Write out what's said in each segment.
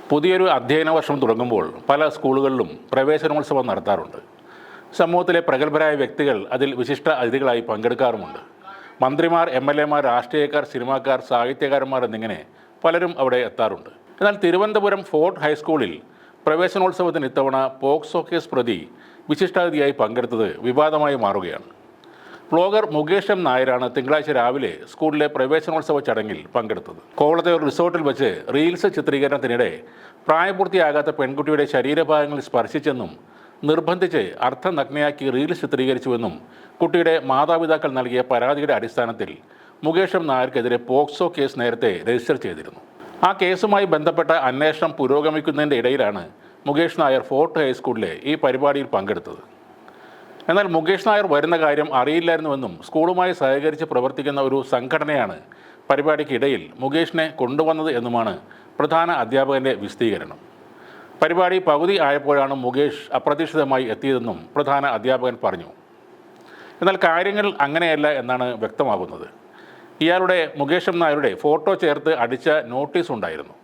പുതിയൊരു അധ്യയന വർഷം തുടങ്ങുമ്പോൾ പല സ്കൂളുകളിലും പ്രവേശനോത്സവം നടത്താറുണ്ട്. സമൂഹത്തിലെ പ്രഗത്ഭരായ വ്യക്തികൾ അതിൽ വിശിഷ്ട അതിഥികളായി പങ്കെടുക്കാറുമുണ്ട്. മന്ത്രിമാർ, എം.എൽ.എമാർ, രാഷ്ട്രീയക്കാർ, സിനിമാക്കാർ, സാഹിത്യകാരന്മാർ എന്നിങ്ങനെ പലരും അവിടെ എത്താറുണ്ട്. എന്നാൽ തിരുവനന്തപുരം ഫോർട്ട് ഹൈസ്കൂളിൽ പ്രവേശനോത്സവത്തിന് ഇത്തവണ പോക്സോ കേസ് പ്രതി വിശിഷ്ടാതിഥിയായി പങ്കെടുത്തത് വിവാദമായി മാറുകയാണ്. വ്ളോഗർ മുകേഷ് എം നായരാണ് തിങ്കളാഴ്ച രാവിലെ സ്കൂളിലെ പ്രവേശനോത്സവ ചടങ്ങിൽ പങ്കെടുത്തത്. കോവളത്തെ ഒരു റിസോർട്ടിൽ വെച്ച് റീൽസ് ചിത്രീകരണത്തിനിടെ പ്രായപൂർത്തിയാകാത്ത പെൺകുട്ടിയുടെ ശരീരഭാഗങ്ങളിൽ സ്പർശിച്ചെന്നും നിർബന്ധിച്ച് അർദ്ധനഗ്നയാക്കി റീൽസ് ചിത്രീകരിച്ചുവെന്നും കുട്ടിയുടെ മാതാപിതാക്കൾ നൽകിയ പരാതിയുടെ അടിസ്ഥാനത്തിൽ മുകേഷ് എം നായർക്കെതിരെ പോക്സോ കേസ് നേരത്തെ രജിസ്റ്റർ ചെയ്തിരുന്നു. ആ കേസുമായി ബന്ധപ്പെട്ട അന്വേഷണം പുരോഗമിക്കുന്നതിൻ്റെ ഇടയിലാണ് മുകേഷ് നായർ ഫോർട്ട് ഹൈസ്കൂളിലെ ഈ പരിപാടിയിൽ പങ്കെടുത്തത്. എന്നാൽ മുകേഷ് നായർ വരുന്ന കാര്യം അറിയില്ലായിരുന്നുവെന്നും സ്കൂളുമായി സഹകരിച്ച് പ്രവർത്തിക്കുന്ന ഒരു സംഘടനയാണ് പരിപാടിക്കിടയിൽ മുകേഷിനെ കൊണ്ടുവന്നത് എന്നുമാണ് പ്രധാന അധ്യാപകൻ്റെ വിശദീകരണം. പരിപാടി പകുതി ആയപ്പോഴാണ് മുകേഷ് അപ്രതീക്ഷിതമായി എത്തിയതെന്നും പ്രധാന അധ്യാപകൻ പറഞ്ഞു. എന്നാൽ കാര്യങ്ങൾ അങ്ങനെയല്ല എന്നാണ് വ്യക്തമാകുന്നത്. ഇയാളുടെ മുകേഷ് എം നായരുടെ ഫോട്ടോ ചേർത്ത് അടിച്ച നോട്ടീസ് ഉണ്ടായിരുന്നു.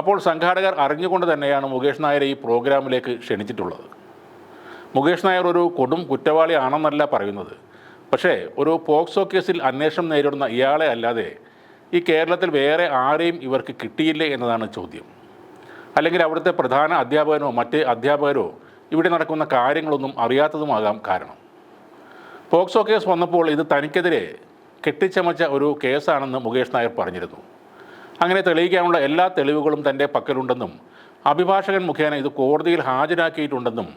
അപ്പോൾ സംഘാടകർ അറിഞ്ഞുകൊണ്ട് തന്നെയാണ് മുകേഷ് നായരെ ഈ പ്രോഗ്രാമിലേക്ക് ക്ഷണിച്ചിട്ടുള്ളത്. മുകേഷ് നായർ ഒരു കൊടും കുറ്റവാളി ആണെന്നല്ല പറയുന്നത്. പക്ഷേ ഒരു പോക്സോ കേസിൽ അന്വേഷണം നേരിടുന്ന ഇയാളെ അല്ലാതെ ഈ കേരളത്തിൽ വേറെ ആരെയും ഇവർക്ക് കിട്ടിയില്ലേ എന്നതാണ് ചോദ്യം. അല്ലെങ്കിൽ അവിടുത്തെ പ്രധാന അധ്യാപകനോ മറ്റ് അധ്യാപകരോ ഇവിടെ നടക്കുന്ന കാര്യങ്ങളൊന്നും അറിയാത്തതുമാകാം കാരണം. പോക്സോ കേസ് വന്നപ്പോൾ ഇത് തനിക്കെതിരെ കെട്ടിച്ചമച്ച ഒരു കേസാണെന്ന് മുകേഷ് നായർ പറഞ്ഞിരുന്നു. അങ്ങനെ തെളിയിക്കാനുള്ള എല്ലാ തെളിവുകളും തൻ്റെ പക്കലുണ്ടെന്നും അഭിഭാഷകൻ മുഖേന ഇത് കോടതിയിൽ ഹാജരാക്കിയിട്ടുണ്ടെന്നും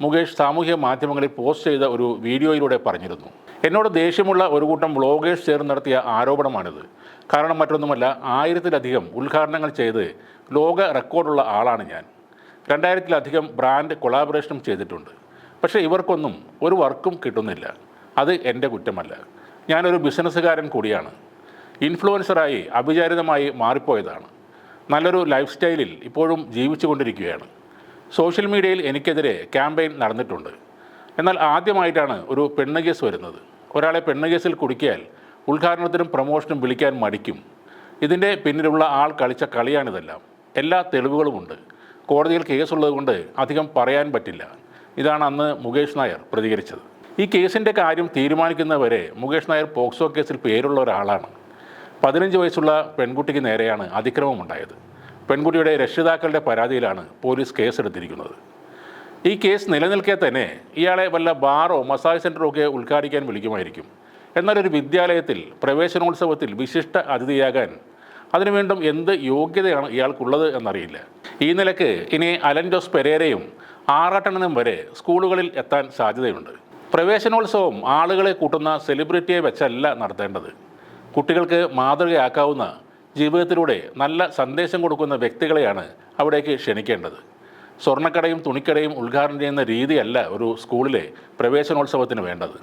മുകേഷ് സാമൂഹ്യ മാധ്യമങ്ങളിൽ പോസ്റ്റ് ചെയ്ത ഒരു വീഡിയോയിലൂടെ പറഞ്ഞിരുന്നു. എന്നോട് ദേഷ്യമുള്ള ഒരു കൂട്ടം വ്ളോഗേഴ്സ് ചേർന്ന് നടത്തിയ ആരോപണമാണിത്. കാരണം മറ്റൊന്നുമല്ല, 1000-ലധികം ഉദ്ഘാടനങ്ങൾ ചെയ്ത് ലോക റെക്കോർഡുള്ള ആളാണ് ഞാൻ. 2000-ലധികം ബ്രാൻഡ് കൊളാബറേഷനും ചെയ്തിട്ടുണ്ട്. പക്ഷേ ഇവർക്കൊന്നും ഒരു വർക്കും കിട്ടുന്നില്ല. അത് എൻ്റെ കുറ്റമല്ല. ഞാനൊരു ബിസിനസ്സുകാരൻ കൂടിയാണ്. ഇൻഫ്ലുവൻസറായി അവിചാരിതമായി മാറിപ്പോയതാണ്. നല്ലൊരു ലൈഫ് സ്റ്റൈലിൽ ഇപ്പോഴും ജീവിച്ചു കൊണ്ടിരിക്കുകയാണ്. സോഷ്യൽ മീഡിയയിൽ എനിക്കെതിരെ ക്യാമ്പയിൻ നടന്നിട്ടുണ്ട്. എന്നാൽ ആദ്യമായിട്ടാണ് ഒരു പെണ്ണ് കേസ് വരുന്നത്. ഒരാളെ പെണ്ണ് കേസിൽ കുടുക്കിയാൽ ഉദ്ഘാടനത്തിനും പ്രമോഷനും വിളിക്കാൻ മടിക്കും. ഇതിൻ്റെ പിന്നിലുള്ള ആൾ കളിച്ച കളിയാണിതെല്ലാം. എല്ലാ തെളിവുകളുമുണ്ട്. കോടതിയിൽ കേസുള്ളത് കൊണ്ട് അധികം പറയാൻ പറ്റില്ല. ഇതാണ് അന്ന് മുകേഷ് നായർ പ്രതികരിച്ചത്. ഈ കേസിൻ്റെ കാര്യം തീരുമാനിക്കുന്നവരെ മുകേഷ് നായർ പോക്സോ കേസിൽ പേരുള്ള ഒരാളാണ്. 15 വയസ്സുള്ള പെൺകുട്ടിക്ക് നേരെയാണ് അതിക്രമമുണ്ടായത്. പെൺകുട്ടിയുടെ രക്ഷിതാക്കളുടെ പരാതിയിലാണ് പോലീസ് കേസെടുത്തിരിക്കുന്നത്. ഈ കേസ് നിലനിൽക്കെ തന്നെ ഇയാളെ വല്ല ബാറോ മസാജ് സെൻ്ററോ ഒക്കെ ഉദ്ഘാടിക്കാൻ വിളിക്കുമായിരിക്കും. എന്നാൽ ഒരു വിദ്യാലയത്തിൽ പ്രവേശനോത്സവത്തിൽ വിശിഷ്ട അതിഥിയാകാൻ അതിനു വീണ്ടും എന്ത് യോഗ്യതയാണ് ഇയാൾക്കുള്ളത് എന്നറിയില്ല. ഈ നിലയ്ക്ക് ഇനി അലൻ ജോസ് പെരേരയും ആറാട്ടണ്ണനും വരെ സ്കൂളുകളിൽ എത്താൻ സാധ്യതയുണ്ട്. പ്രവേശനോത്സവം ആളുകളെ കൂട്ടുന്ന സെലിബ്രിറ്റിയെ വെച്ചല്ല നടത്തേണ്ടത്. കുട്ടികൾക്ക് മാതൃകയാക്കാവുന്ന ജീവിതത്തിലൂടെ നല്ല സന്ദേശം കൊടുക്കുന്ന വ്യക്തികളെയാണ് അവിടേക്ക് ക്ഷണിക്കേണ്ടത്. സ്വർണ്ണക്കടയും തുണിക്കടയും ഉദ്ഘാടനം ചെയ്യുന്ന രീതിയല്ല ഒരു സ്കൂളിലെ പ്രവേശനോത്സവത്തിന് വേണ്ടത്.